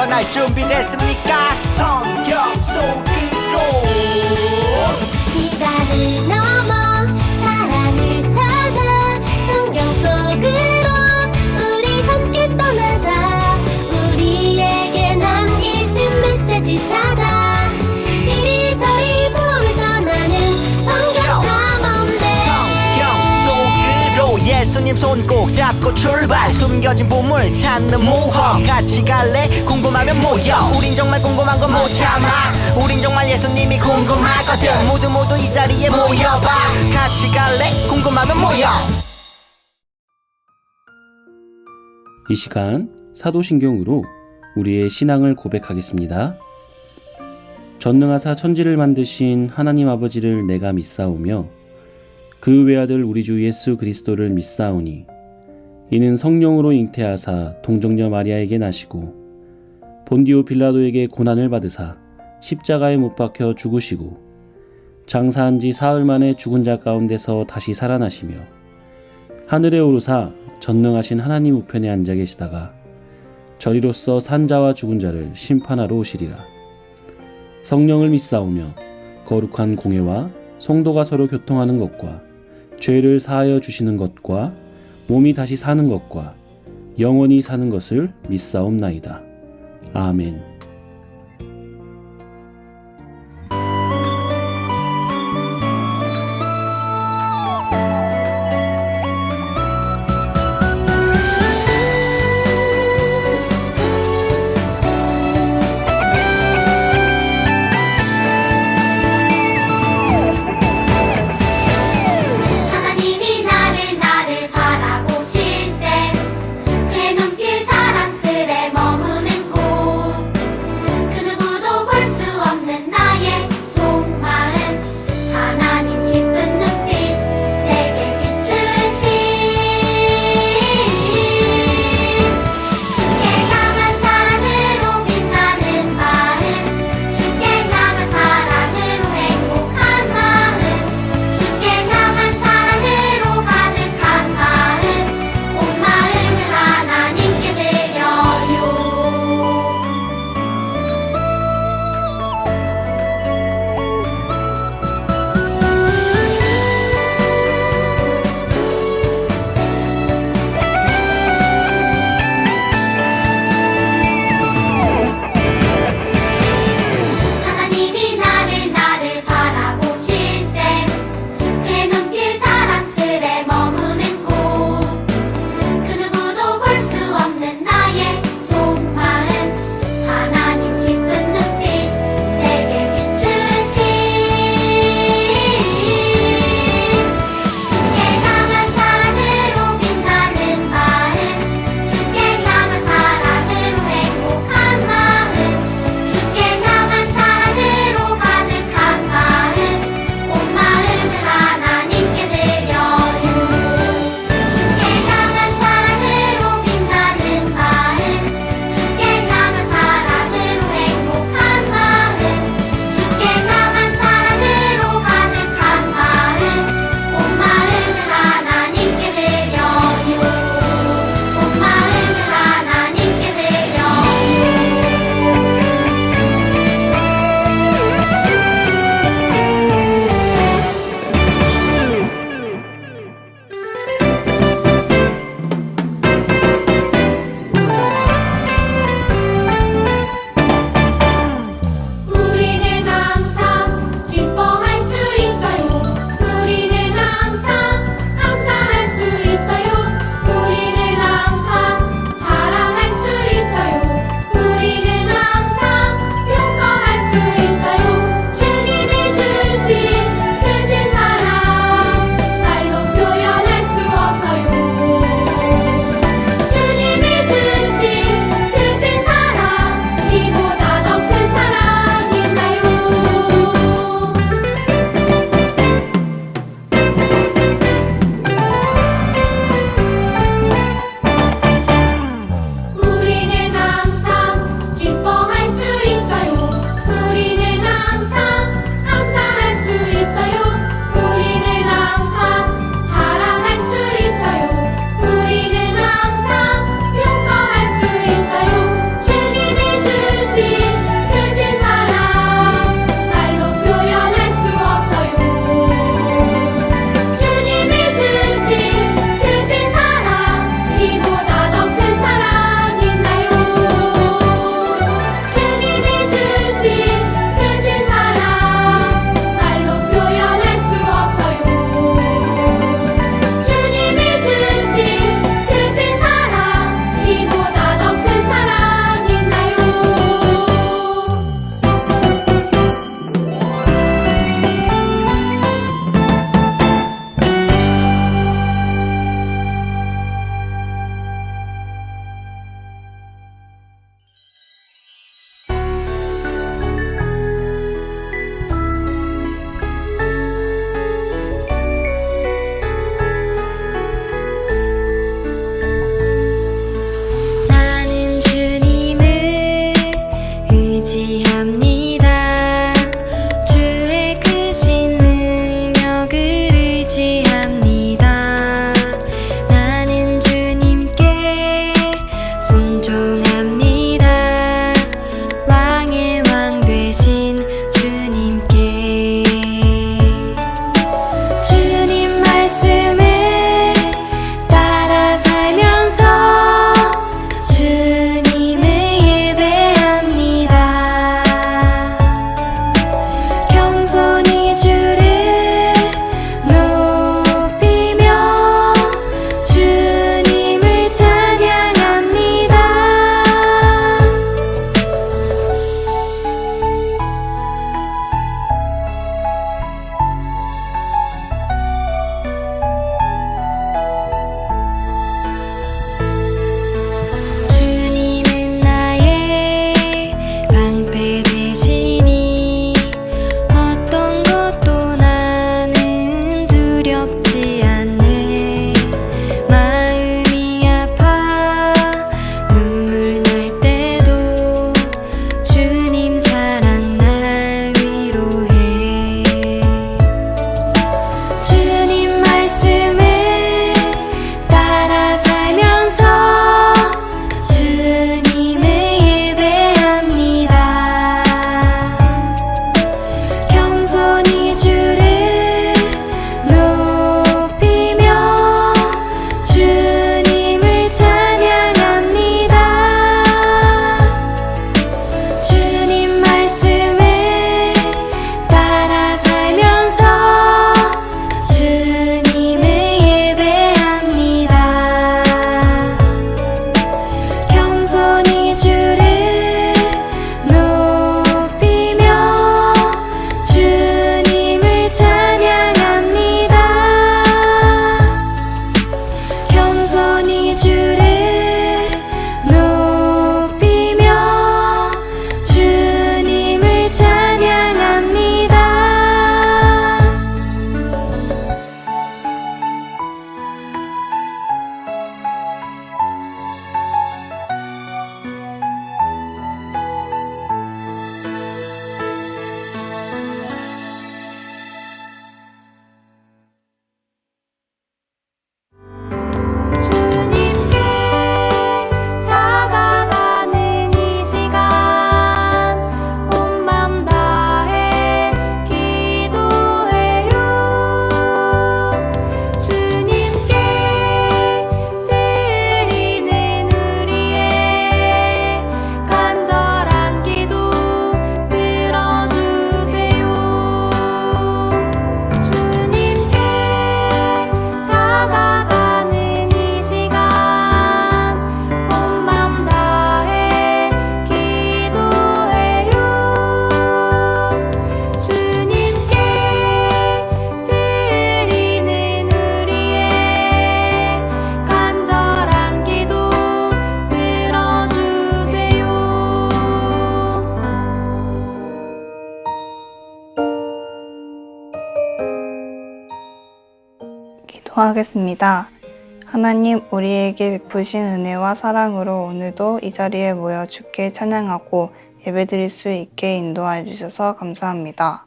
떠날 준비됐습니까? 성경 속으로 시간을 넘어 사랑을 찾아 성경 속으로 우리 함께 떠나자. 우리에게 남기신 메시지 찾아 이리저리 볼 떠나는 성경 탐험대. 성경 속으로 예수님 손 꼭 잡고 출발. 숨겨진 보물 찾는 모험 같이 갈래? 궁금하면 모여. 우린 정말 궁금한 건 못 참아. 우린 정말 예수님이 궁금하거든. 모두 이 자리에 모여봐. 같이 갈래? 궁금하면 모여. 이 시간 사도신경으로 우리의 신앙을 고백하겠습니다. 전능하사 천지를 만드신 하나님 아버지를 내가 믿사오며 그 외아들 우리 주 예수 그리스도를 믿사오니 이는 성령으로 잉태하사 동정녀 마리아에게 나시고 본디오 빌라도에게 고난을 받으사 십자가에 못 박혀 죽으시고 장사한 지 사흘 만에 죽은 자 가운데서 다시 살아나시며 하늘에 오르사 전능하신 하나님 우편에 앉아 계시다가 저리로서 산자와 죽은 자를 심판하러 오시리라. 성령을 믿사오며 거룩한 공회와 성도가 서로 교통하는 것과 죄를 사하여 주시는 것과 몸이 다시 사는 것과 영원히 사는 것을 믿사옵나이다. 아멘. 하나님이 나를 바라보실 때 그 눈길 사랑스레 머무는 곳 겸손히 주를 높이며 주님을 찬양합니다. 주님께 다가가는 이 시간 온 맘 다해 기도해요. 주님께 드리는 우리의 간절한 기도 들어주세요. 주님께 다가가는 이 시간 온 맘 다해 기도해요. 주님께 드리는 우리의 간절한 기도 들어주세요. 기도하겠습니다. 하나님, 우리에게 베푸신 은혜와 사랑으로 오늘도 이 자리에 모여 주께 찬양하고 예배드릴 수 있게 인도하여 주셔서 감사합니다.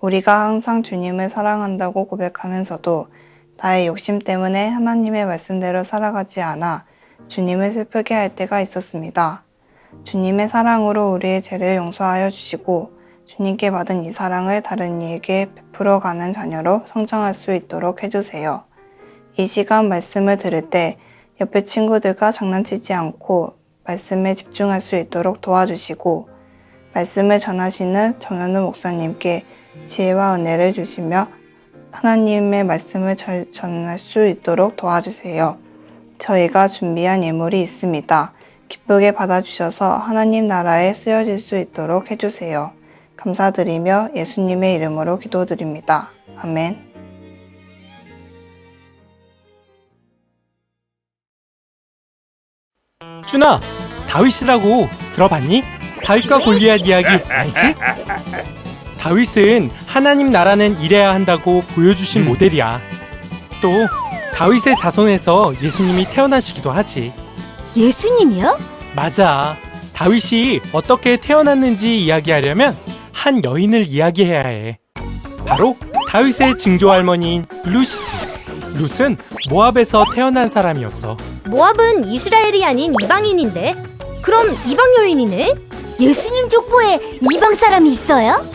우리가 항상 주님을 사랑한다고 고백하면서도 나의 욕심 때문에 하나님의 말씀대로 살아가지 않아 주님을 슬프게 할 때가 있었습니다. 주님의 사랑으로 우리의 죄를 용서하여 주시고 주님께 받은 이 사랑을 다른 이에게 베풀어가는 자녀로 성장할 수 있도록 해주세요. 이 시간 말씀을 들을 때 옆에 친구들과 장난치지 않고 말씀에 집중할 수 있도록 도와주시고 말씀을 전하시는 정현우 목사님께 지혜와 은혜를 주시며 하나님의 말씀을 잘 전할 수 있도록 도와주세요. 저희가 준비한 예물이 있습니다. 기쁘게 받아주셔서 하나님 나라에 쓰여질 수 있도록 해주세요. 감사드리며 예수님의 이름으로 기도드립니다. 아멘. 준아, 다윗이라고 들어봤니? 다윗과 골리앗 이야기 알지? 다윗은 하나님 나라는 이래야 한다고 보여주신 모델이야. 또 다윗의 자손에서 예수님이 태어나시기도 하지. 예수님이요? 맞아. 다윗이 어떻게 태어났는지 이야기하려면 한 여인을 이야기해야 해. 바로 다윗의 증조 할머니인 룻이지. 룻은 모압에서 태어난 사람이었어. 모압은 이스라엘이 아닌 이방인인데? 그럼 이방 여인이네? 예수님 족보에 이방 사람이 있어요?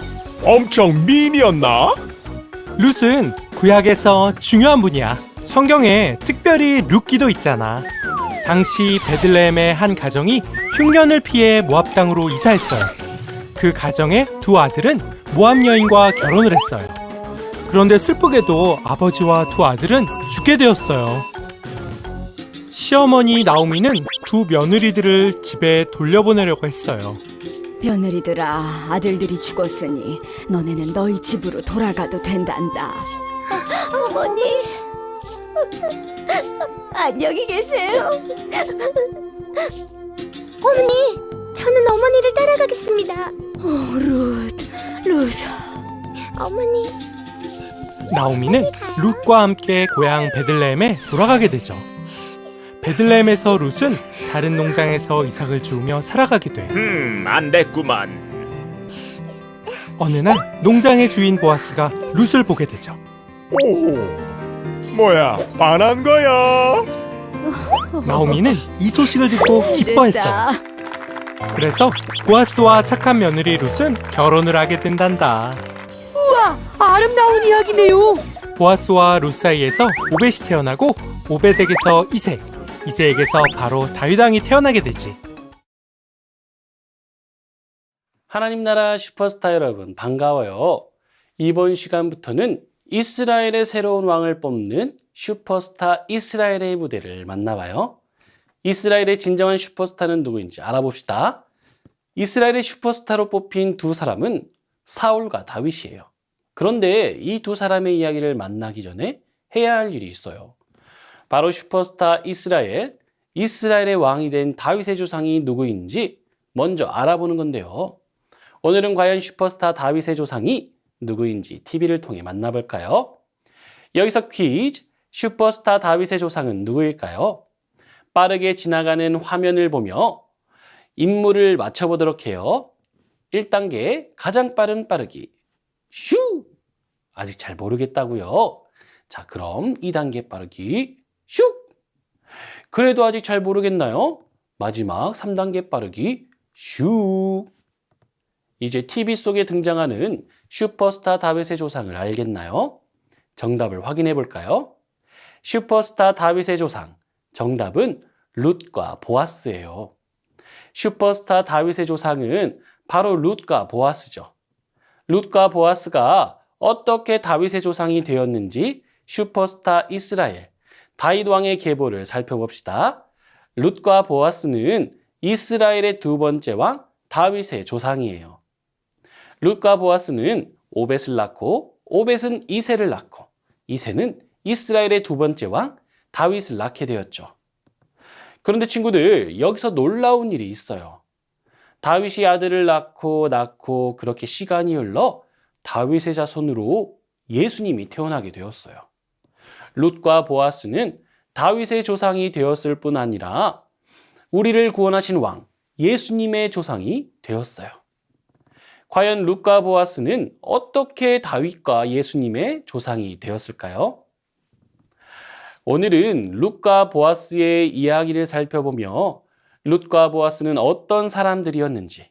엄청 미인이었나? 룻은 구약에서 중요한 분이야. 성경에 특별히 룻기도 있잖아. 당시 베들레헴의 한 가정이 흉년을 피해 모압 땅으로 이사했어요. 그 가정의 두 아들은 모압 여인과 결혼을 했어요. 그런데 슬프게도 아버지와 두 아들은 죽게 되었어요. 시어머니 나오미는 두 며느리들을 집에 돌려보내려고 했어요. 며느리들아, 아들들이 죽었으니 너네는 너희 집으로 돌아가도 된단다. 어머니, 안녕히 계세요. 어머니, 저는 어머니를 따라가겠습니다. 룻. 어머니, 나오미는 룻과 함께 고향 베들레헴에 돌아가게 되죠. 베들레헴에서 룻은 다른 농장에서 이삭을 주우며 살아가게 돼. 안 됐구만. 어느 날 농장의 주인 보아스가 룻을 보게 되죠. 오, 뭐야, 반한 거야? 나오미는 이 소식을 듣고 기뻐했어요. 그래서 보아스와 착한 며느리 룻은 결혼을 하게 된단다. 아름다운 이야기네요. 보아스와 룻 사이에서 오벳이 태어나고 오벳에게서 이색, 이색에게서 바로 다윗 왕이 태어나게 되지. 하나님 나라 슈퍼스타 여러분 반가워요. 이번 시간부터는 이스라엘의 새로운 왕을 뽑는 슈퍼스타 이스라엘의 무대를 만나봐요. 이스라엘의 진정한 슈퍼스타는 누구인지 알아봅시다. 이스라엘의 슈퍼스타로 뽑힌 두 사람은 사울과 다윗이에요. 그런데 이 두 사람의 이야기를 만나기 전에 해야 할 일이 있어요. 바로 슈퍼스타 이스라엘의 왕이 된 다윗의 조상이 누구인지 먼저 알아보는 건데요. 오늘은 과연 슈퍼스타 다윗의 조상이 누구인지 TV를 통해 만나볼까요? 여기서 퀴즈, 슈퍼스타 다윗의 조상은 누구일까요? 빠르게 지나가는 화면을 보며 인물을 맞춰보도록 해요. 1단계 가장 빠른 빠르기. 슈! 아직 잘 모르겠다고요? 자, 그럼 2단계 빠르기. 슈! 그래도 아직 잘 모르겠나요? 마지막 3단계 빠르기. 슈! 이제 TV 속에 등장하는 슈퍼스타 다윗의 조상을 알겠나요? 정답을 확인해 볼까요? 슈퍼스타 다윗의 조상, 정답은 룻과 보아스예요. 슈퍼스타 다윗의 조상은 바로 룻과 보아스죠. 룻과 보아스가 어떻게 다윗의 조상이 되었는지 슈퍼스타 이스라엘, 다윗 왕의 계보를 살펴봅시다. 룻과 보아스는 이스라엘의 두 번째 왕 다윗의 조상이에요. 룻과 보아스는 오벳을 낳고 오벳은 이새를 낳고 이새는 이스라엘의 두 번째 왕 다윗을 낳게 되었죠. 그런데 친구들, 여기서 놀라운 일이 있어요. 다윗이 아들을 낳고 그렇게 시간이 흘러 다윗의 자손으로 예수님이 태어나게 되었어요. 룻과 보아스는 다윗의 조상이 되었을 뿐 아니라 우리를 구원하신 왕 예수님의 조상이 되었어요. 과연 룻과 보아스는 어떻게 다윗과 예수님의 조상이 되었을까요? 오늘은 룻과 보아스의 이야기를 살펴보며 룻과 보아스는 어떤 사람들이었는지,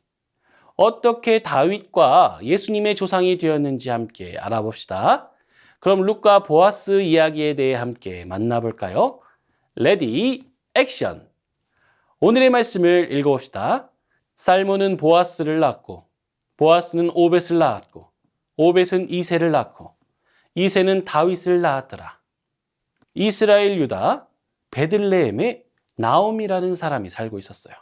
어떻게 다윗과 예수님의 조상이 되었는지 함께 알아봅시다. 그럼 룻과 보아스 이야기에 대해 함께 만나볼까요? 레디, 액션! 오늘의 말씀을 읽어봅시다. 살몬은 보아스를 낳고 보아스는 오벳을 낳았고 오벳은 이새를 낳고 이새는 다윗을 낳았더라. 이스라엘 유다 베들레헴에 나오미라는 사람이 살고 있었어요.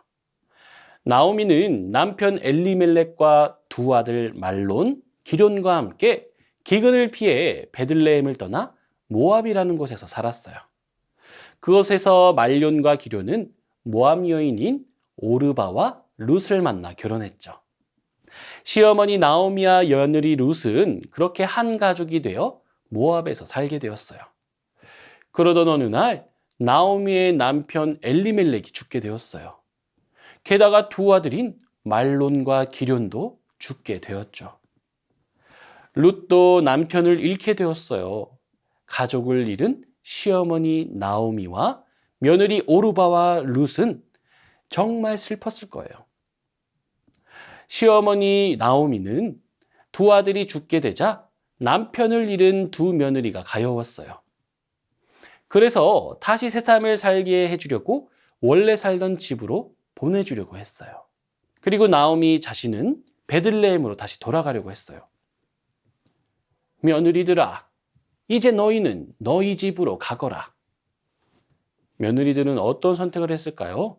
나오미는 남편 엘리멜렉과 두 아들 말론, 기럨과 함께 기근을 피해 베들레헴을 떠나 모압이라는 곳에서 살았어요. 그곳에서 말론과 기럨은 모압 여인인 오르바와 룻을 만나 결혼했죠. 시어머니 나오미와 며느리 룻은 그렇게 한 가족이 되어 모압에서 살게 되었어요. 그러던 어느 날 나오미의 남편 엘리멜렉이 죽게 되었어요. 게다가 두 아들인 말론과 기럨도 죽게 되었죠. 룻도 남편을 잃게 되었어요. 가족을 잃은 시어머니 나오미와 며느리 오르바와 룻은 정말 슬펐을 거예요. 시어머니 나오미는 두 아들이 죽게 되자 남편을 잃은 두 며느리가 가여웠어요. 그래서 다시 새삼을 살게 해주려고 원래 살던 집으로 보내주려고 했어요. 그리고 나오미 자신은 베들레헴으로 다시 돌아가려고 했어요. 며느리들아, 이제 너희는 너희 집으로 가거라. 며느리들은 어떤 선택을 했을까요?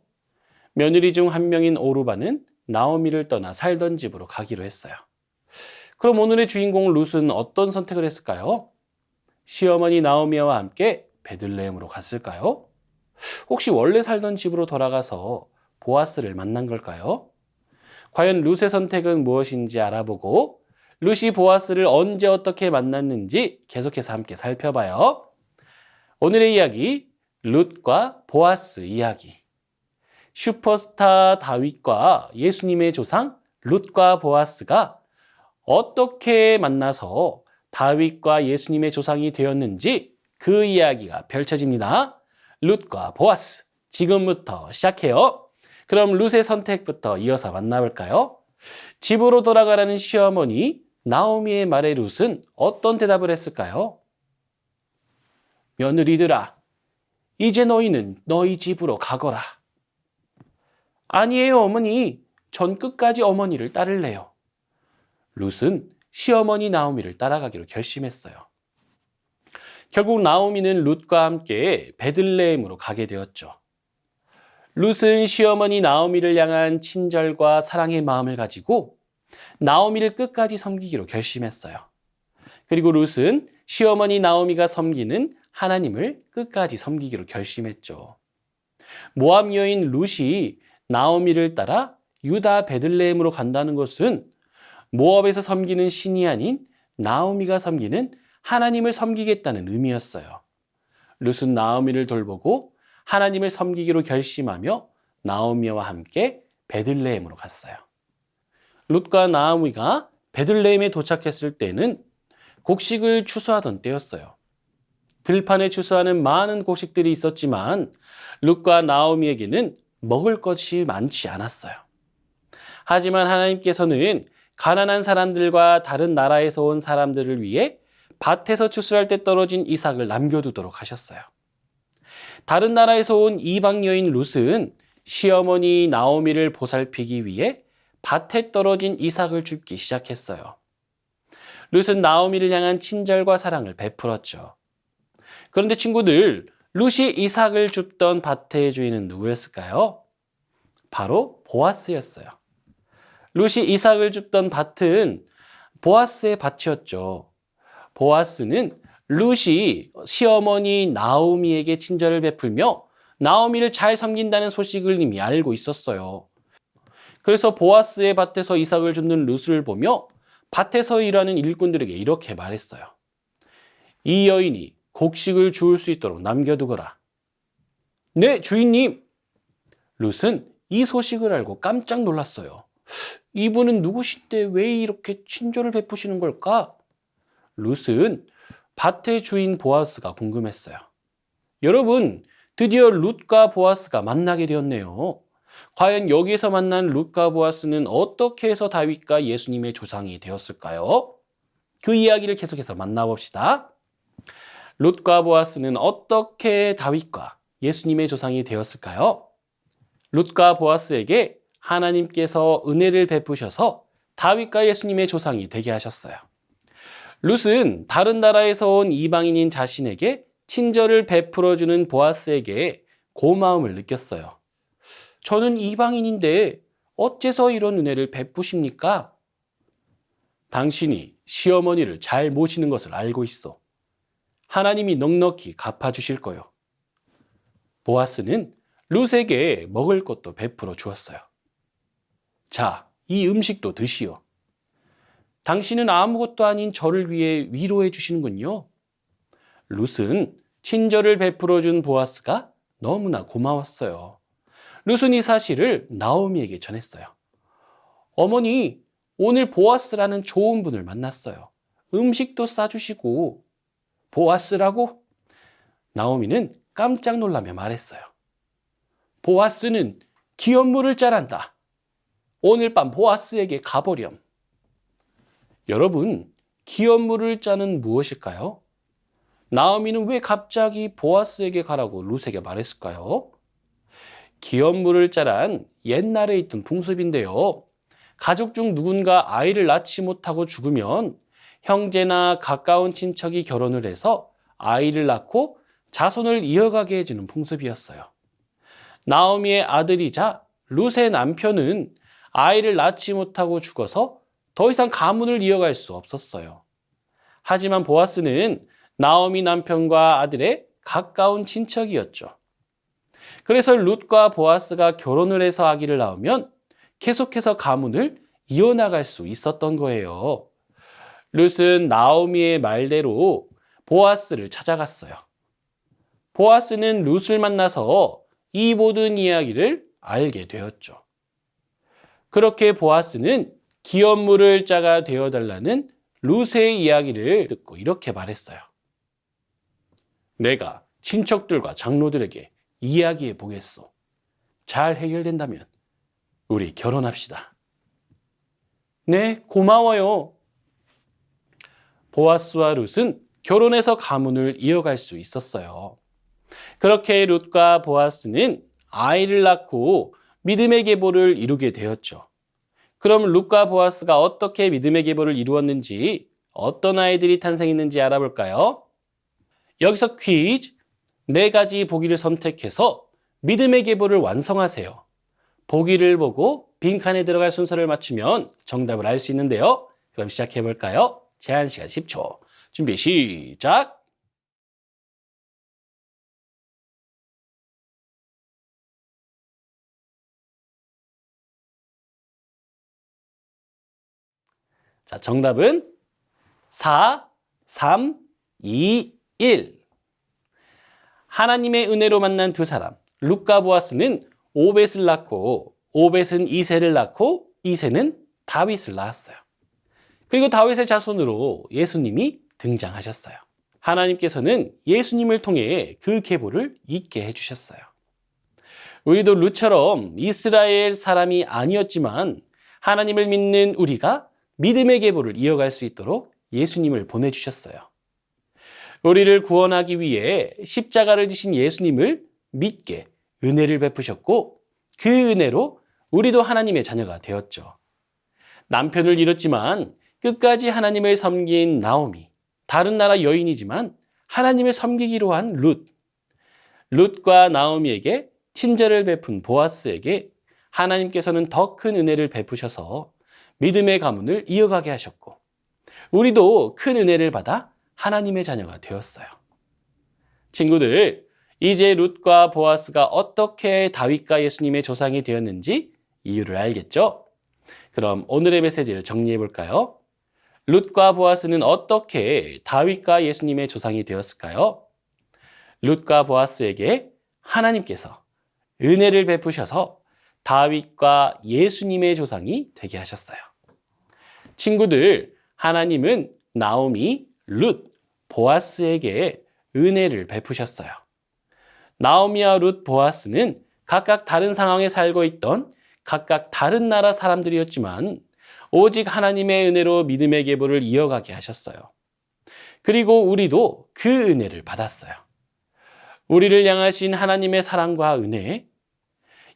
며느리 중 한 명인 오르바는 나오미를 떠나 살던 집으로 가기로 했어요. 그럼 오늘의 주인공 룻은 어떤 선택을 했을까요? 시어머니 나오미와 함께 베들레헴으로 갔을까요? 혹시 원래 살던 집으로 돌아가서 보아스를 만난 걸까요? 과연 룻의 선택은 무엇인지 알아보고 룻이 보아스를 언제 어떻게 만났는지 계속해서 함께 살펴봐요. 오늘의 이야기, 룻과 보아스 이야기. 슈퍼스타 다윗과 예수님의 조상 룻과 보아스가 어떻게 만나서 다윗과 예수님의 조상이 되었는지 그 이야기가 펼쳐집니다. 룻과 보아스, 지금부터 시작해요. 그럼 룻의 선택부터 이어서 만나볼까요? 집으로 돌아가라는 시어머니 나오미의 말에 룻은 어떤 대답을 했을까요? 며느리들아, 이제 너희는 너희 집으로 가거라. 아니에요, 어머니. 전 끝까지 어머니를 따를래요. 룻은 시어머니 나오미를 따라가기로 결심했어요. 결국 나오미는 룻과 함께 베들레헴으로 가게 되었죠. 룻은 시어머니 나오미를 향한 친절과 사랑의 마음을 가지고 나오미를 끝까지 섬기기로 결심했어요. 그리고 룻은 시어머니 나오미가 섬기는 하나님을 끝까지 섬기기로 결심했죠. 모압 여인 룻이 나오미를 따라 유다 베들레헴으로 간다는 것은 모압에서 섬기는 신이 아닌 나오미가 섬기는 하나님을 섬기겠다는 의미였어요. 룻은 나오미를 돌보고 하나님을 섬기기로 결심하며 나오미와 함께 베들레헴으로 갔어요. 룻과 나오미가 베들레헴에 도착했을 때는 곡식을 추수하던 때였어요. 들판에 추수하는 많은 곡식들이 있었지만 룻과 나오미에게는 먹을 것이 많지 않았어요. 하지만 하나님께서는 가난한 사람들과 다른 나라에서 온 사람들을 위해 밭에서 추수할 때 떨어진 이삭을 남겨두도록 하셨어요. 다른 나라에서 온 이방 여인 룻은 시어머니 나오미를 보살피기 위해 밭에 떨어진 이삭을 줍기 시작했어요. 룻은 나오미를 향한 친절과 사랑을 베풀었죠. 그런데 친구들, 룻이 이삭을 줍던 밭의 주인은 누구였을까요? 바로 보아스였어요. 룻이 이삭을 줍던 밭은 보아스의 밭이었죠. 보아스는 룻이 시어머니 나오미에게 친절을 베풀며 나오미를 잘 섬긴다는 소식을 이미 알고 있었어요. 그래서 보아스의 밭에서 이삭을 줍는 룻을 보며 밭에서 일하는 일꾼들에게 이렇게 말했어요. 이 여인이 곡식을 주울 수 있도록 남겨두거라. 네, 주인님! 룻은 이 소식을 알고 깜짝 놀랐어요. 이분은 누구신데 왜 이렇게 친절을 베푸시는 걸까? 룻은 밭의 주인 보아스가 궁금했어요. 여러분, 드디어 룻과 보아스가 만나게 되었네요. 과연 여기에서 만난 룻과 보아스는 어떻게 해서 다윗과 예수님의 조상이 되었을까요? 그 이야기를 계속해서 만나봅시다. 룻과 보아스는 어떻게 다윗과 예수님의 조상이 되었을까요? 룻과 보아스에게 하나님께서 은혜를 베푸셔서 다윗과 예수님의 조상이 되게 하셨어요. 룻은 다른 나라에서 온 이방인인 자신에게 친절을 베풀어주는 보아스에게 고마움을 느꼈어요. 저는 이방인인데 어째서 이런 은혜를 베푸십니까? 당신이 시어머니를 잘 모시는 것을 알고 있어. 하나님이 넉넉히 갚아주실 거요. 보아스는 룻에게 먹을 것도 베풀어 주었어요. 자, 이 음식도 드시오. 당신은 아무것도 아닌 저를 위해 위로해 주시는군요. 룻은 친절을 베풀어 준 보아스가 너무나 고마웠어요. 룻은 이 사실을 나오미에게 전했어요. 어머니, 오늘 보아스라는 좋은 분을 만났어요. 음식도 싸주시고. 보아스라고? 나오미는 깜짝 놀라며 말했어요. 보아스는 기업물을 짜란다. 오늘 밤 보아스에게 가보렴. 여러분, 기업물을 짜는 무엇일까요? 나오미는 왜 갑자기 보아스에게 가라고 룻에게 말했을까요? 기업물을 짜란 옛날에 있던 풍습인데요. 가족 중 누군가 아이를 낳지 못하고 죽으면 형제나 가까운 친척이 결혼을 해서 아이를 낳고 자손을 이어가게 해주는 풍습이었어요. 나오미의 아들이자 룻의 남편은 아이를 낳지 못하고 죽어서 더 이상 가문을 이어갈 수 없었어요. 하지만 보아스는 나오미 남편과 아들의 가까운 친척이었죠. 그래서 룻과 보아스가 결혼을 해서 아기를 낳으면 계속해서 가문을 이어나갈 수 있었던 거예요. 룻은 나오미의 말대로 보아스를 찾아갔어요. 보아스는 룻을 만나서 이 모든 이야기를 알게 되었죠. 그렇게 보아스는 기업물을 짜가 되어달라는 룻의 이야기를 듣고 이렇게 말했어요. 내가 친척들과 장로들에게 이야기해 보겠소. 잘 해결된다면 우리 결혼합시다. 네, 고마워요. 보아스와 룻은 결혼해서 가문을 이어갈 수 있었어요. 그렇게 룻과 보아스는 아이를 낳고 믿음의 계보를 이루게 되었죠. 그럼 룻과 보아스가 어떻게 믿음의 계보를 이루었는지, 어떤 아이들이 탄생했는지 알아볼까요? 여기서 퀴즈! 4가지 보기를 선택해서 믿음의 계보를 완성하세요. 보기를 보고 빈칸에 들어갈 순서를 맞추면 정답을 알 수 있는데요. 그럼 시작해 볼까요? 제한 시간 10초. 준비 시작! 자, 정답은 4, 3, 2, 1. 하나님의 은혜로 만난 두 사람, 룻과 보아스는 오벳을 낳고, 오벳은 이새를 낳고, 이새는 다윗을 낳았어요. 그리고 다윗의 자손으로 예수님이 등장하셨어요. 하나님께서는 예수님을 통해 그 계보를 잇게 해주셨어요. 우리도 룻처럼 이스라엘 사람이 아니었지만 하나님을 믿는 우리가 믿음의 계보를 이어갈 수 있도록 예수님을 보내주셨어요. 우리를 구원하기 위해 십자가를 지신 예수님을 믿게 은혜를 베푸셨고, 그 은혜로 우리도 하나님의 자녀가 되었죠. 남편을 잃었지만 끝까지 하나님을 섬긴 나오미, 다른 나라 여인이지만 하나님을 섬기기로 한 룻, 룻과 나오미에게 친절을 베푼 보아스에게 하나님께서는 더 큰 은혜를 베푸셔서 믿음의 가문을 이어가게 하셨고, 우리도 큰 은혜를 받아 하나님의 자녀가 되었어요. 친구들, 이제 룻과 보아스가 어떻게 다윗과 예수님의 조상이 되었는지 이유를 알겠죠? 그럼 오늘의 메시지를 정리해 볼까요? 룻과 보아스는 어떻게 다윗과 예수님의 조상이 되었을까요? 룻과 보아스에게 하나님께서 은혜를 베푸셔서 다윗과 예수님의 조상이 되게 하셨어요. 친구들, 하나님은 나오미, 룻, 보아스에게 은혜를 베푸셨어요. 나오미와 룻, 보아스는 각각 다른 상황에 살고 있던 각각 다른 나라 사람들이었지만 오직 하나님의 은혜로 믿음의 계보를 이어가게 하셨어요. 그리고 우리도 그 은혜를 받았어요. 우리를 향하신 하나님의 사랑과 은혜,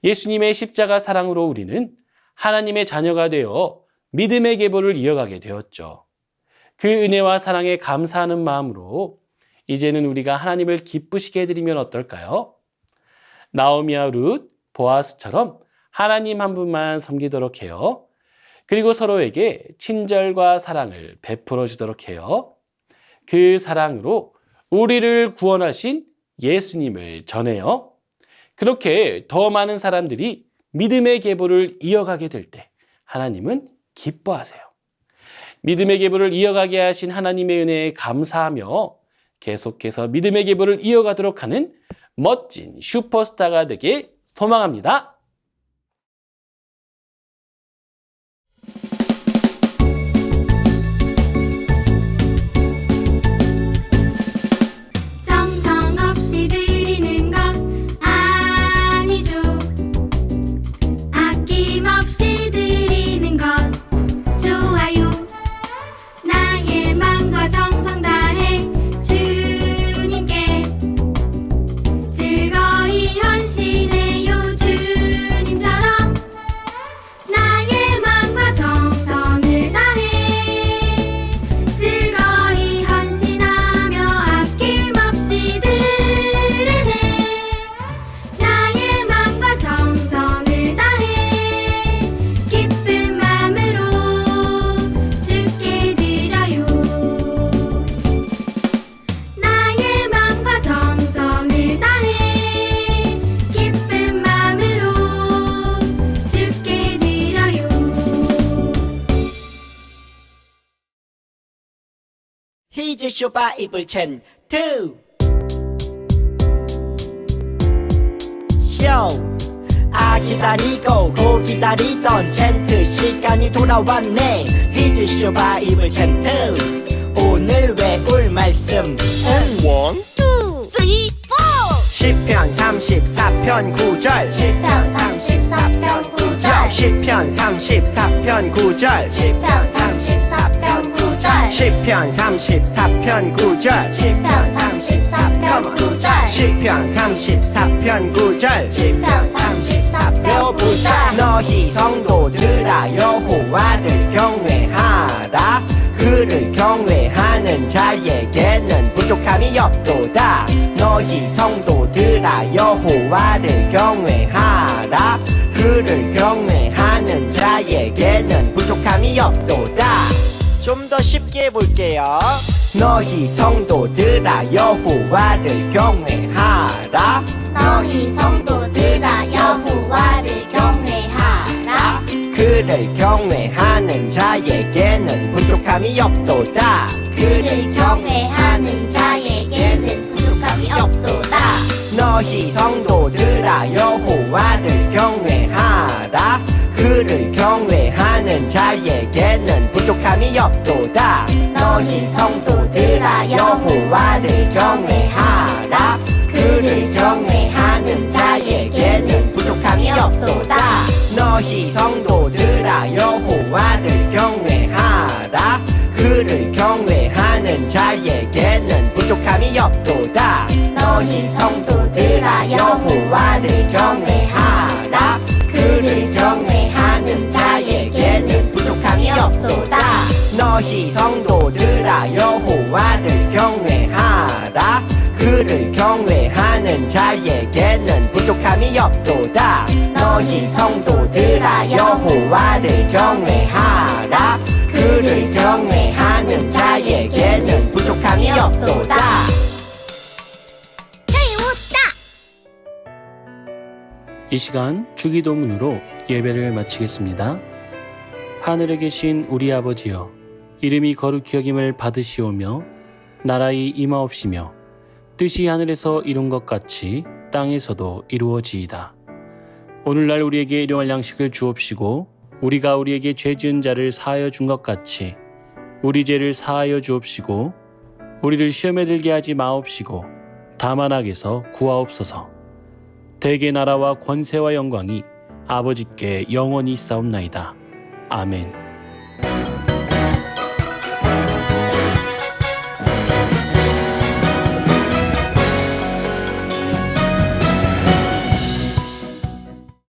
예수님의 십자가 사랑으로 우리는 하나님의 자녀가 되어 믿음의 계보를 이어가게 되었죠. 그 은혜와 사랑에 감사하는 마음으로 이제는 우리가 하나님을 기쁘시게 해드리면 어떨까요? 나오미와 룻, 보아스처럼 하나님 한 분만 섬기도록 해요. 그리고 서로에게 친절과 사랑을 베풀어 주도록 해요. 그 사랑으로 우리를 구원하신 예수님을 전해요. 그렇게 더 많은 사람들이 믿음의 계보를 이어가게 될 때 하나님은 기뻐하세요. 믿음의 계보를 이어가게 하신 하나님의 은혜에 감사하며 계속해서 믿음의 계보를 이어가도록 하는 멋진 슈퍼스타가 되길 소망합니다. 정성 없이 드리는 것 아니죠. 아낌없이 드리는 것 좋아요. 나의 마음과 정성 다해 주님께 즐거이 헌신해요. 주님처럼 나의 마음과 정성을 다해 즐거이 헌신하며 아낌없이 드리네. 나의 마음과 정성을 다해 기쁜 마음으로 주께 드려요. 나의 마음과 정성을 다해 기쁜 마음으로 주께 드려요. 히즈 쇼바 이블 첸 2 쇼. 기다리고 고 기다리던 챈트 시간이 돌아왔네. 히즈 쇼바 이블 첸 2 오늘 외울 말씀은 원, 2, 3, 4 시편 34편 9절, 시편 34편 9절, 시편 34편 9절, 시편 34편 9절, 시편 34편 9절, 시편 34편 9절, 시편 34편 9절, 시편 34편 9절. 너희 성도들아 여호와를 경외하라. 그를 경외하는 자에게는 부족함이 없도다. 너희 성도들아 여호와를 경외하라. 그를 경외하는 자에게는 부족함이 없도다. 좀 더 쉽게 해볼게요. 너희 성도들아 여호와를 경외하라. 너희 성도들아 여호와를 경외하라. 그를 경외하는 자에게는 부족함이 부족함이 없도다. 그를 경외하는 자에게는 부족함이 없도다. 너희 성도들아 여호와를 경외하라. 그를 경외하는 자에게는 부족함이 없도다. 너희 성도들아 여호와를 경외하라. 그를 경외하는 자에게는 부족함이 없도다. 너희 성도들아 여호와를 경외하라. 그를 경외하는 자에게는 부족함이 없도다. 너희 성도들아 여호와를 경외하라. 그를 경외하는 자에게는 부족함이 없도다. 너희 성도들아 여호와를 경외하라. 그를 경외하는 자에게는 부족함이 없도다. 너희 성도들아 여호와를 경외하라. 그를 경외하는 자에게는 부족함이 없도다. 이 시간 주기도문으로 예배를 마치겠습니다. 하늘에 계신 우리 아버지여, 이름이 거룩히 여김을 받으시오며 나라의 임하옵시며 뜻이 하늘에서 이룬 것 같이 땅에서도 이루어지이다. 오늘날 우리에게 일용할 양식을 주옵시고 우리가 우리에게 죄 지은 자를 사하여 준 것 같이 우리 죄를 사하여 주옵시고 우리를 시험에 들게 하지 마옵시고 다만 악에서 구하옵소서. 대개 나라와 권세와 영광이 아버지께 영원히 있사옵나이다. 아멘.